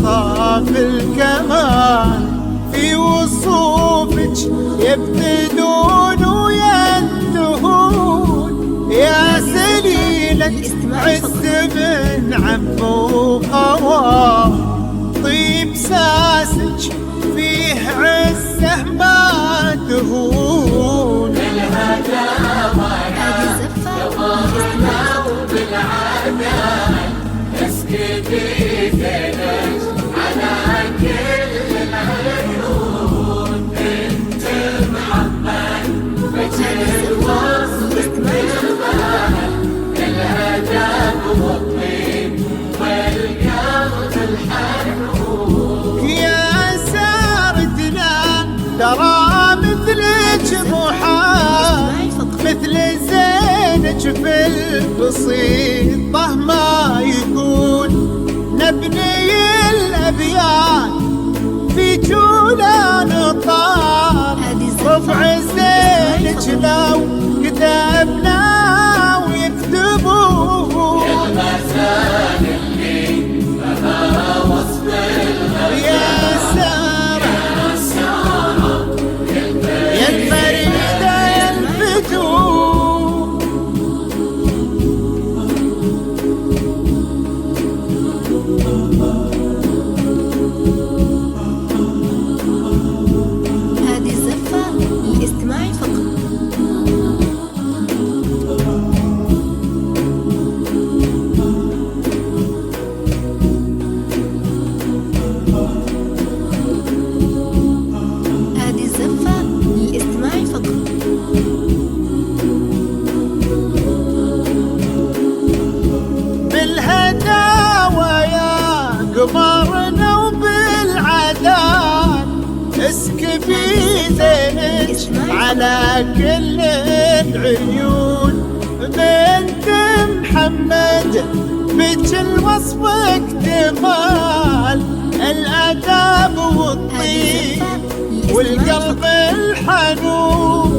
أوصاف الكمال في وصوفك يبتدون وينتهون، يا سليلة عز من عم وخواه، طيب ساسك فيه عزه ما تهون. بالهداوة يظهرنا وبالعدال اسكتي ثلج على كل العيون، انت محمد مثل الوصف بالبال، الهدف والطيب والقلب الحنون. يا سارتنا ترى مثلك محال، مثل زينك في البسيطة ما يكون، نبني الأبيات في جولان طال، رفع زينك لو كتبنا ويكتبون، المسال اللي فيها وصف الغزال، يا سارة يا الفريدة يا الفتون. هذه الزفة للاستماع فقط. هذه الزفة للاستماع فقط. بالهداوة يا قمرنا وبالعدال اسكبي زينك على كل العيون، بنت محمد بك الوصف اكتمال، الاداب والطيب والقلب الحنون،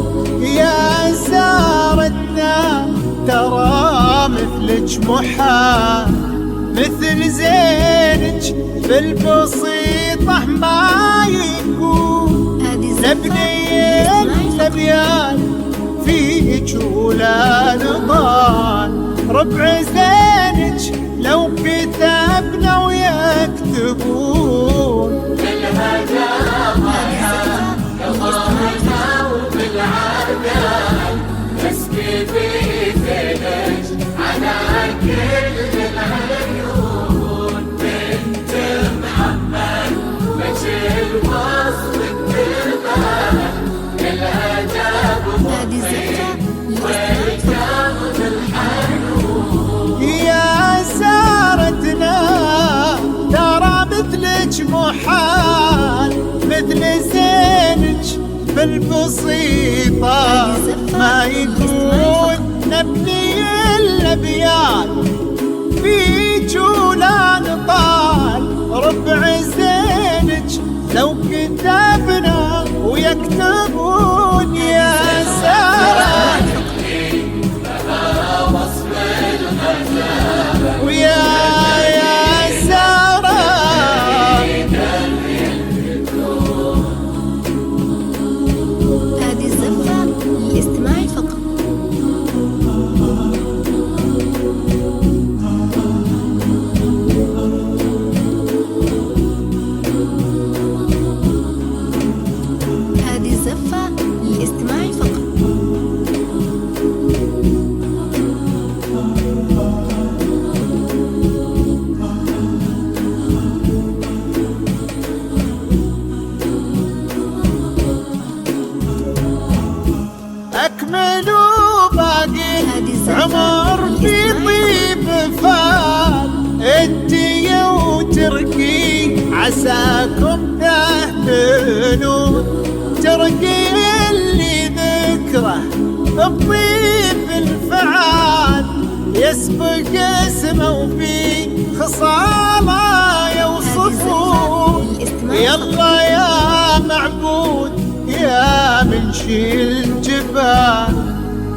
يا سارتنا ترى مثلك محال، مثل زينك في البسيطة ما يكون، نبني الأبيات في جولان طال، ربع زينك لو كتبنا ويكتبون. بالهداوة يظهرنا وبالعدال اسكتي ثلج على كل العيون، بنت محمد مثل الوصف بالبال، الهدف والطيب والقلب الحنون. يا سارتنا ترى مثلك محال، مثل زينك في البسيطة ما يكون، نبني الأبيات في جولان طال، ربع زينك لو كتبنا ويكتبون، يا سارة ويا سارة. هذه الزفة للاستماع فقط. هذه الزفة للاستماع فقط. أكملوا باقي عمر في طيب فال، انتي وتركي عساكم تهتنون، تركي اللي ذكره الطيب الفعال، يسبق اسمه وفي خصاله يوصفون، يلا يا معبود يا منشي الجبال،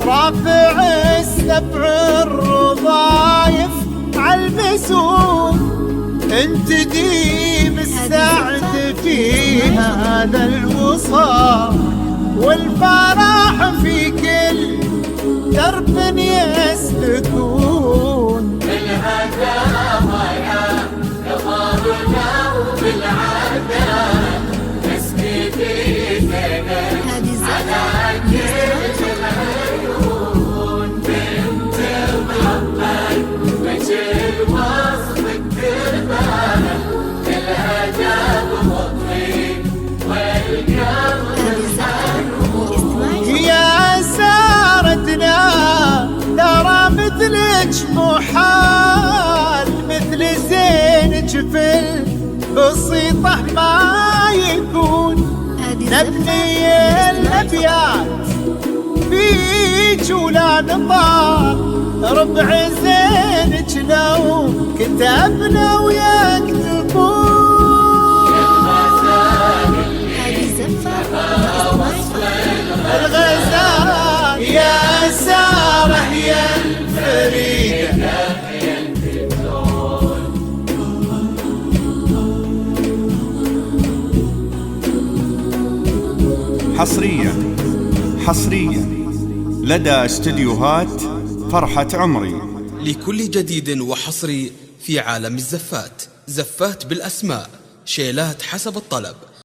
رافع السبع الرضايف عالبسون، انت ديم السعد في هذا الوصال، والفرح في كل درب يسلكون. بالهداوى يا قمرنا وبالعذاب نسقي في زينك على كل العيون. بنت محمد وجه وصفك دربانة، الهداب مضي والقلب يا سارتنا ترى مثلك محال، مثل زينك في البسيطة ما يكون. نبني الأبيات فيك ولا نطال، ربع زينك لو كتبنا ويكتبون. الغزال يا سارة يا الفريدة، حصريا لدى استديوهات فرحة عمري. لكل جديد وحصري في عالم الزفات، زفات بالأسماء، شيلات حسب الطلب.